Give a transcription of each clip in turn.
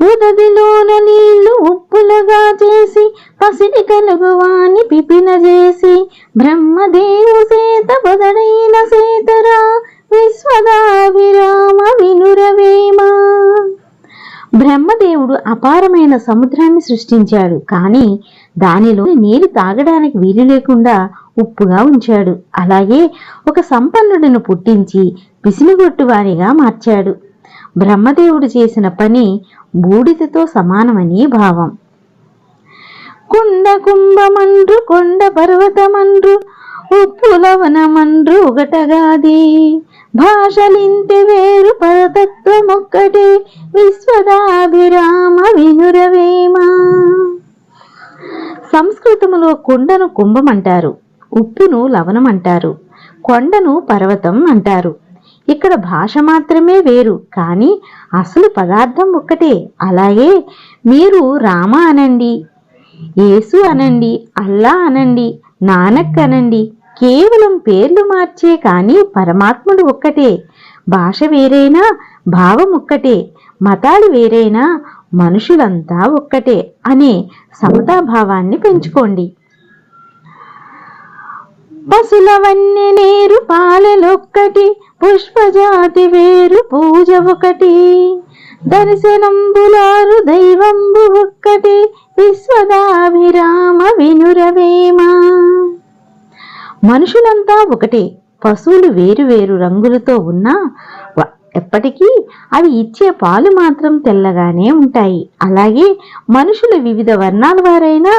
ఉదదిలోన నీళ్లు ఉప్పులుగా చేసి పసిడి కలుగువాని పిపిన చేసి బ్రహ్మదేవు సేత బదడైన సేతరా విశ్వదాభిరామ వినురవేమ. బ్రహ్మదేవుడు అపారమైన సముద్రాన్ని సృష్టించాడు. కానీ దానిలో నీరు తాగడానికి వీలు లేకుండా ఉప్పుగా ఉంచాడు. అలాగే ఒక సంపన్నుడిని పుట్టించి పిసినిగొట్టువానిగా మార్చాడు. బ్రహ్మదేవుడు చేసిన పని బూడిదతో సమానమని భావం. కుండ కుంభమండ్రు కొండ పర్వతమండ్రు ఉప్పు లవణమండ్రు ఒకటగాది భాషలింటి వేరు పరతత్వమొక్కటే విశ్వదాభిరామ వినురవేమ. సంస్కృతములో కుండను కుంభమంటారు, ఉప్పును లవణమంటారు, కొండను పర్వతం అంటారు. ఇక్కడ భాష మాత్రమే వేరు, కానీ అసలు పదార్థం ఒక్కటే. అలాగే మీరు రామ అనండి, యేసు అనండి, అల్లా అనండి, నానక్ అనండి, కేవలం పేర్లు మార్చే కానీ పరమాత్ముడు ఒక్కటే. భాష వేరైనా భావం ఒక్కటే, మతాలు వేరైనా మనుషులంతా ఒక్కటే అనే సమతాభావాన్ని పెంచుకోండి. పశులవన్నీ నేరు పాలెలొక్కటి పుష్పజాతి వేరు పూజ ఒకటి దర్శనంబులారు దైవంబు ఒక్కటి విశ్వదాభిరామ వినురవేమ. మనుషులంతా ఒకటే. పశువులు వేరు వేరు రంగులతో ఉన్నా ఎప్పటికీ అవి ఇచ్చే పాలు మాత్రం తెల్లగానే ఉంటాయి. అలాగే మనుషులు వివిధ వర్ణాల వారైనా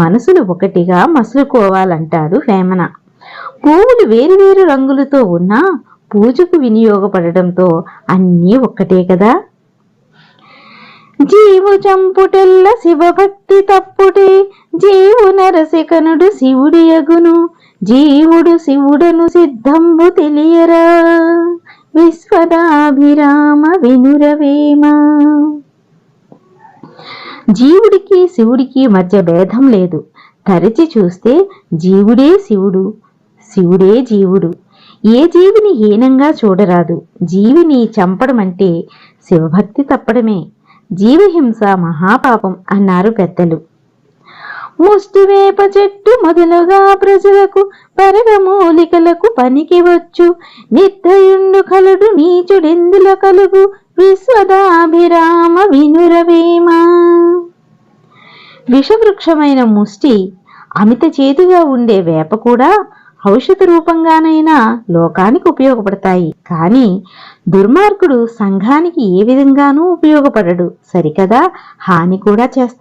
మనసులు ఒకటిగా మసులుకోవాలంటాడు వేమన. పువ్వులు వేరు వేరు రంగులతో ఉన్నా పూజకు వినియోగపడటంతో అన్నీ ఒక్కటే కదా. జీవు చంపుటెల్ల శివభక్తి తప్పుటే జీవు నరసికనుడు శివుడి యగును జీవుడు శివుడను సిద్ధంబు తెలియరా విశ్వదాభిరామ వినురవేమ. జీవుడికి శివుడికి మధ్య భేదం లేదు. తరచి చూస్తే జీవుడే శివుడు, శివుడే జీవుడు. ఏ జీవిని హీనంగా చూడరాదు. జీవిని చంపడం అంటే శివభక్తి తప్పడమే. జీవహింస మహాపాపం అన్నారు పెద్దలు. ముష్టివేప చెట్టు మొదలుగా ప్రజలకు పరగమూలికలకు పనికి వచ్చు నిర్దయుండు కలుడు నీచుడెందుల కలుగు విశ్వదాభిరామ వినురవేమ. విషవృక్షమైన ముష్టి, అమిత చేదుగా ఉండే వేప కూడా ఔషధ రూపంగానైనా లోకానికి ఉపయోగపడతాయి. కానీ దుర్మార్గుడు సంఘానికి ఏ విధంగానూ ఉపయోగపడడు, సరికదా హాని కూడా చేస్తాడు.